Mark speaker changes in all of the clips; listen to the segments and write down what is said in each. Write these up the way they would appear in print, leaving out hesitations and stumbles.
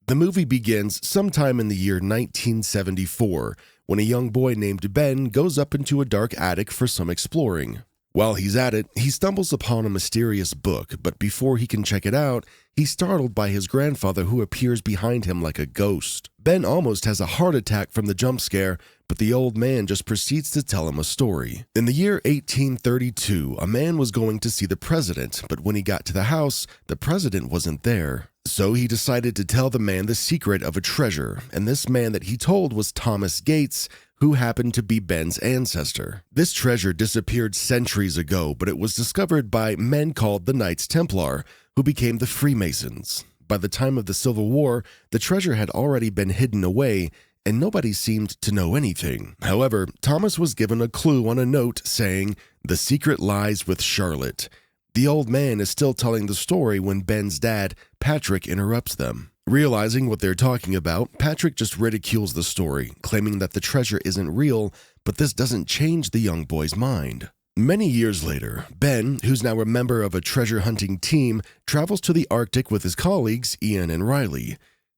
Speaker 1: The movie begins sometime in the year 1974 when a young boy named Ben goes up into a dark attic for some exploring. While he's at it, he stumbles upon a mysterious book, but before he can check it out, he's startled by his grandfather who appears behind him like a ghost. Ben almost has a heart attack from the jump scare, but the old man just proceeds to tell him a story. In the year 1832, a man was going to see the president, but when he got to the house, the president wasn't there. So he decided to tell the man the secret of a treasure, and this man that he told was Thomas Gates, who happened to be Ben's ancestor. This treasure disappeared centuries ago, but it was discovered by men called the Knights Templar, who became the Freemasons. By the time of the Civil War, the treasure had already been hidden away, and nobody seemed to know anything. However, Thomas was given a clue on a note saying, "The secret lies with Charlotte." The old man is still telling the story when Ben's dad, Patrick, interrupts them. Realizing what they're talking about, Patrick just ridicules the story, claiming that the treasure isn't real, but this doesn't change the young boy's mind. Many years later, Ben, who's now a member of a treasure hunting team, travels to the Arctic with his colleagues Ian and Riley.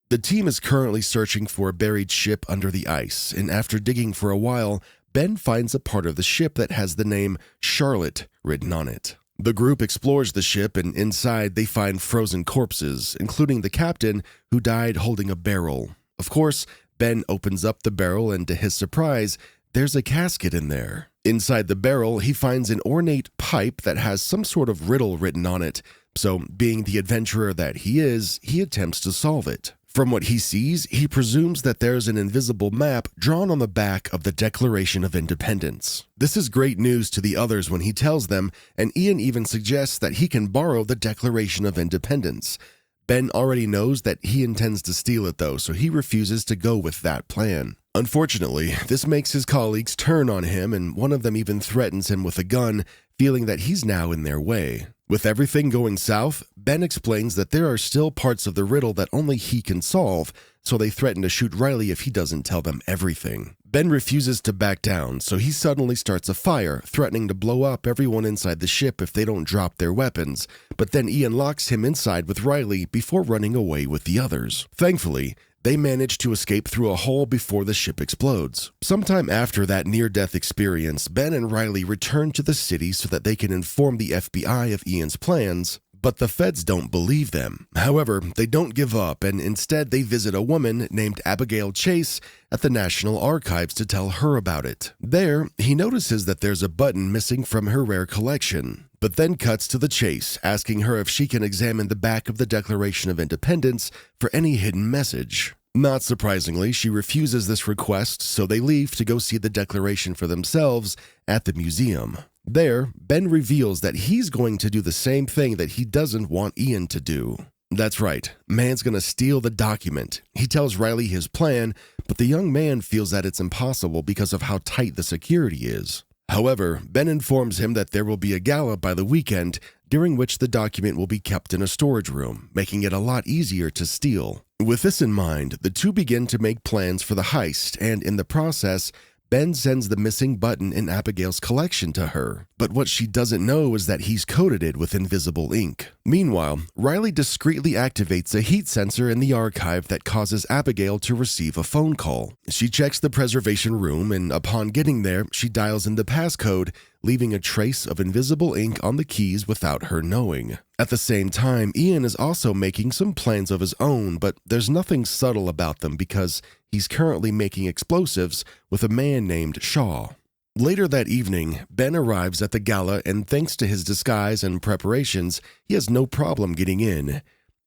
Speaker 1: The team is currently searching for a buried ship under the ice, and after digging for a while, Ben finds a part of the ship that has the name Charlotte written on it. The group explores the ship, and inside they find frozen corpses, including the captain, who died holding a barrel. Of course, Ben opens up the barrel, and to his surprise, there's a casket in there. Inside the barrel, he finds an ornate pipe that has some sort of riddle written on it, so being the adventurer that he is, he attempts to solve it. From what he sees, he presumes that there's an invisible map drawn on the back of the Declaration of Independence. This is great news to the others when he tells them, and Ian even suggests that he can borrow the Declaration of Independence. Ben already knows that he intends to steal it though, so he refuses to go with that plan. Unfortunately, this makes his colleagues turn on him, and one of them even threatens him with a gun, feeling that he's now in their way. With everything going south, Ben explains that there are still parts of the riddle that only he can solve, so they threaten to shoot Riley if he doesn't tell them everything. Ben refuses to back down, so he suddenly starts a fire, threatening to blow up everyone inside the ship if they don't drop their weapons, but then Ian locks him inside with Riley before running away with the others. Thankfully, they manage to escape through a hole before the ship explodes. Sometime after that near-death experience, Ben and Riley return to the city so that they can inform the FBI of Ian's plans, but the feds don't believe them. However, they don't give up, and instead they visit a woman named Abigail Chase at the National Archives to tell her about it. There, he notices that there's a button missing from her rare collection, but then cuts to the chase, asking her if she can examine the back of the Declaration of Independence for any hidden message. Not surprisingly, she refuses this request, so they leave to go see the Declaration for themselves at the museum. There, Ben reveals that he's going to do the same thing that he doesn't want Ian to do. That's right, man's gonna steal the document. He tells Riley his plan, but the young man feels that it's impossible because of how tight the security is. However, Ben informs him that there will be a gala by the weekend, during which the document will be kept in a storage room, making it a lot easier to steal. With this in mind, the two begin to make plans for the heist, and in the process, Ben sends the missing button in Abigail's collection to her, but what she doesn't know is that he's coated it with invisible ink. Meanwhile, Riley discreetly activates a heat sensor in the archive that causes Abigail to receive a phone call. She checks the preservation room, and upon getting there, she dials in the passcode, leaving a trace of invisible ink on the keys without her knowing. At the same time, Ian is also making some plans of his own, but there's nothing subtle about them because he's currently making explosives with a man named Shaw. Later that evening, Ben arrives at the gala, and thanks to his disguise and preparations, he has no problem getting in.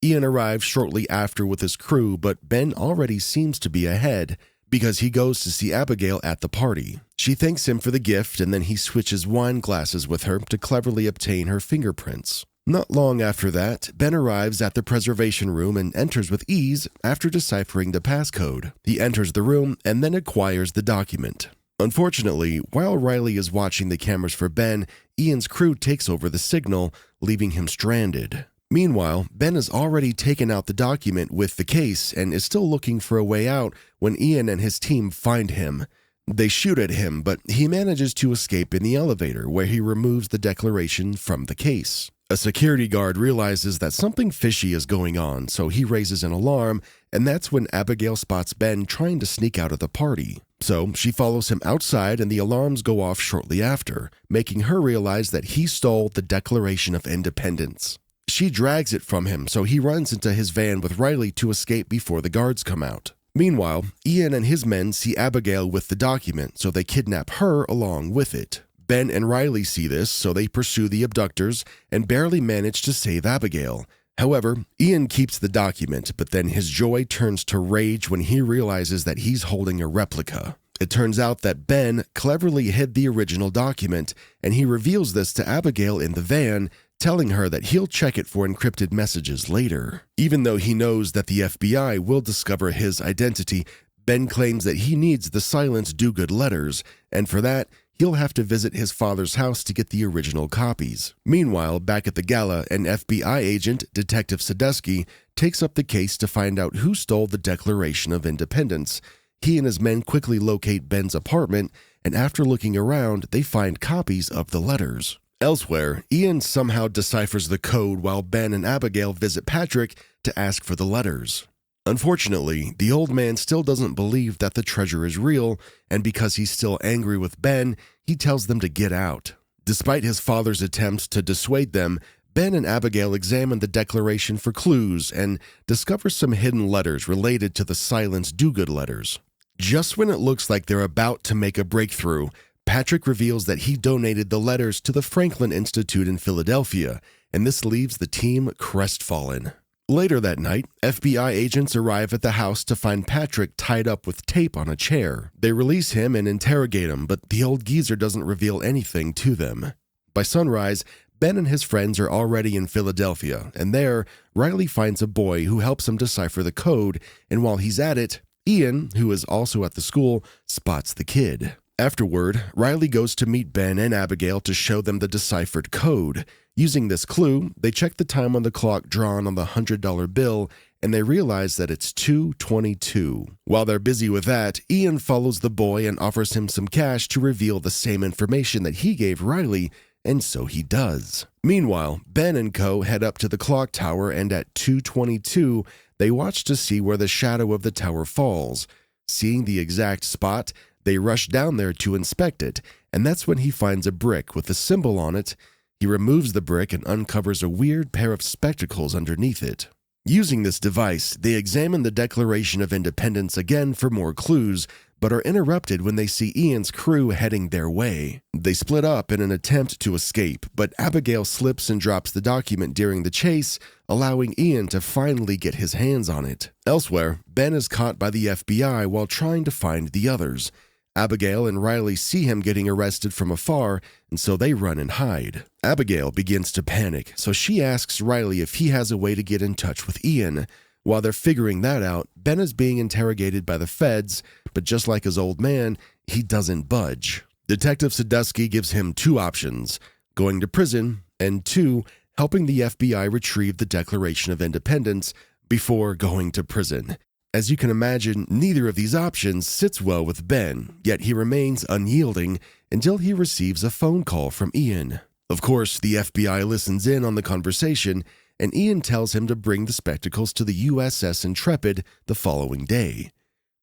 Speaker 1: Ian arrives shortly after with his crew, but Ben already seems to be ahead because he goes to see Abigail at the party. She thanks him for the gift, and then he switches wine glasses with her to cleverly obtain her fingerprints. Not long after that, Ben arrives at the preservation room and enters with ease after deciphering the passcode. He enters the room and then acquires the document. Unfortunately, while Riley is watching the cameras for Ben, Ian's crew takes over the signal, leaving him stranded. Meanwhile, Ben has already taken out the document with the case and is still looking for a way out when Ian and his team find him. They shoot at him, but he manages to escape in the elevator, where he removes the declaration from the case. A security guard realizes that something fishy is going on, so he raises an alarm, and that's when Abigail spots Ben trying to sneak out of the party. So she follows him outside, and the alarms go off shortly after, making her realize that he stole the Declaration of Independence. She drags it from him, so he runs into his van with Riley to escape before the guards come out. Meanwhile, Ian and his men see Abigail with the document, so they kidnap her along with it. Ben and Riley see this, so they pursue the abductors and barely manage to save Abigail. However, Ian keeps the document, but then his joy turns to rage when he realizes that he's holding a replica. It turns out that Ben cleverly hid the original document, and he reveals this to Abigail in the van, telling her that he'll check it for encrypted messages later. Even though he knows that the FBI will discover his identity, Ben claims that he needs the silent do-good letters, and for that, he'll have to visit his father's house to get the original copies. Meanwhile, back at the gala, an FBI agent, Detective Sadusky, takes up the case to find out who stole the Declaration of Independence. He and his men quickly locate Ben's apartment, and after looking around, they find copies of the letters. Elsewhere, Ian somehow deciphers the code while Ben and Abigail visit Patrick to ask for the letters. Unfortunately, the old man still doesn't believe that the treasure is real, and because he's still angry with Ben, he tells them to get out. Despite his father's attempts to dissuade them, Ben and Abigail examine the declaration for clues and discover some hidden letters related to the silent do-good letters. Just when it looks like they're about to make a breakthrough, Patrick reveals that he donated the letters to the Franklin Institute in Philadelphia, and this leaves the team crestfallen. Later that night, FBI agents arrive at the house to find Patrick tied up with tape on a chair. They release him and interrogate him, but the old geezer doesn't reveal anything to them. By sunrise, Ben and his friends are already in Philadelphia, and there, Riley finds a boy who helps him decipher the code, and while he's at it, Ian, who is also at the school, spots the kid. Afterward, Riley goes to meet Ben and Abigail to show them the deciphered code. Using this clue, they check the time on the clock drawn on the $100 bill, and they realize that it's 2:22. While they're busy with that, Ian follows the boy and offers him some cash to reveal the same information that he gave Riley, and so he does. Meanwhile, Ben and co. head up to the clock tower, and at 2:22, they watch to see where the shadow of the tower falls. Seeing the exact spot, they rush down there to inspect it, and that's when he finds a brick with a symbol on it. He removes the brick and uncovers a weird pair of spectacles underneath it. Using this device, they examine the Declaration of Independence again for more clues, but are interrupted when they see Ian's crew heading their way. They split up in an attempt to escape, but Abigail slips and drops the document during the chase, allowing Ian to finally get his hands on it. Elsewhere, Ben is caught by the FBI while trying to find the others. Abigail and Riley see him getting arrested from afar, and so they run and hide. Abigail begins to panic, so she asks Riley if he has a way to get in touch with Ian. While they're figuring that out, Ben is being interrogated by the feds, but just like his old man, he doesn't budge. Detective Sadusky gives him two options: going to prison, and two, helping the FBI retrieve the Declaration of Independence before going to prison. As you can imagine, neither of these options sits well with Ben, yet he remains unyielding until he receives a phone call from Ian. Of course, the FBI listens in on the conversation, and Ian tells him to bring the spectacles to the USS Intrepid the following day.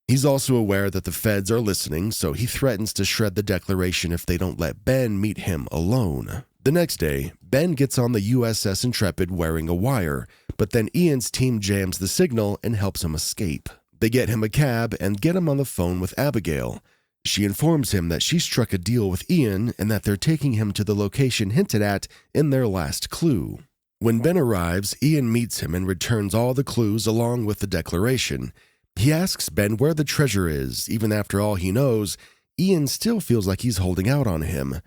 Speaker 1: He's also aware that the feds are listening, so he threatens to shred the declaration if they don't let Ben meet him alone. The next day, Ben gets on the USS Intrepid wearing a wire, but then Ian's team jams the signal and helps him escape. They get him a cab and get him on the phone with Abigail. She informs him that she struck a deal with Ian and that they're taking him to the location hinted at in their last clue. When Ben arrives, Ian meets him and returns all the clues along with the declaration. He asks Ben where the treasure is. Even after all he knows, Ian still feels like he's holding out on him.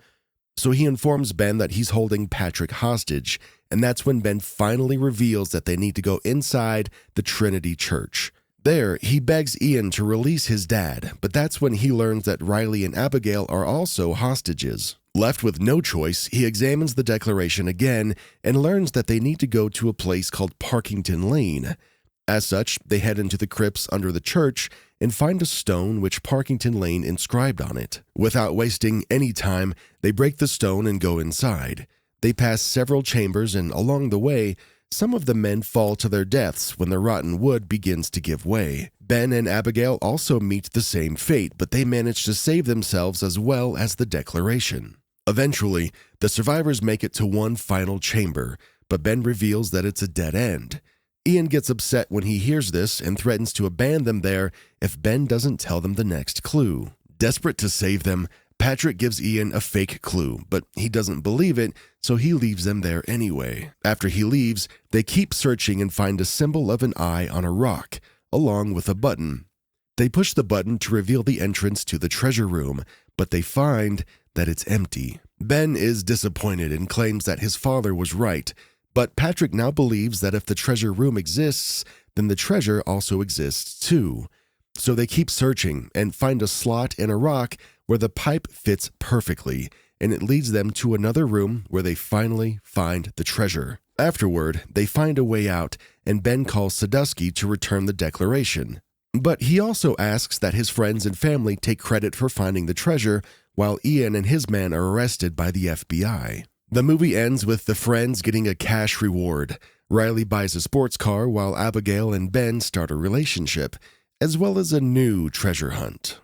Speaker 1: So he informs Ben that he's holding Patrick hostage, and that's when Ben finally reveals that they need to go inside the Trinity Church. There, he begs Ian to release his dad, but that's when he learns that Riley and Abigail are also hostages. Left with no choice, he examines the declaration again and learns that they need to go to a place called Parkington Lane. As such, they head into the crypts under the church and find a stone with Parkington Lane inscribed on it. Without wasting any time, they break the stone and go inside. They pass several chambers, and along the way, some of the men fall to their deaths when the rotten wood begins to give way. Ben and Abigail also meet the same fate, but they manage to save themselves as well as the Declaration. Eventually, the survivors make it to one final chamber, but Ben reveals that it's a dead end. Ian gets upset when he hears this and threatens to abandon them there if Ben doesn't tell them the next clue. Desperate to save them, Patrick gives Ian a fake clue, but he doesn't believe it, so he leaves them there anyway. After he leaves, they keep searching and find a symbol of an eye on a rock, along with a button. They push the button to reveal the entrance to the treasure room, but they find that it's empty. Ben is disappointed and claims that his father was right, but Patrick now believes that if the treasure room exists, then the treasure also exists too. So they keep searching and find a slot in a rock where the pipe fits perfectly, and it leads them to another room where they finally find the treasure. Afterward, they find a way out, and Ben calls Sadusky to return the Declaration. But he also asks that his friends and family take credit for finding the treasure, while Ian and his men are arrested by the FBI. The movie ends with the friends getting a cash reward. Riley buys a sports car while Abigail and Ben start a relationship, as well as a new treasure hunt.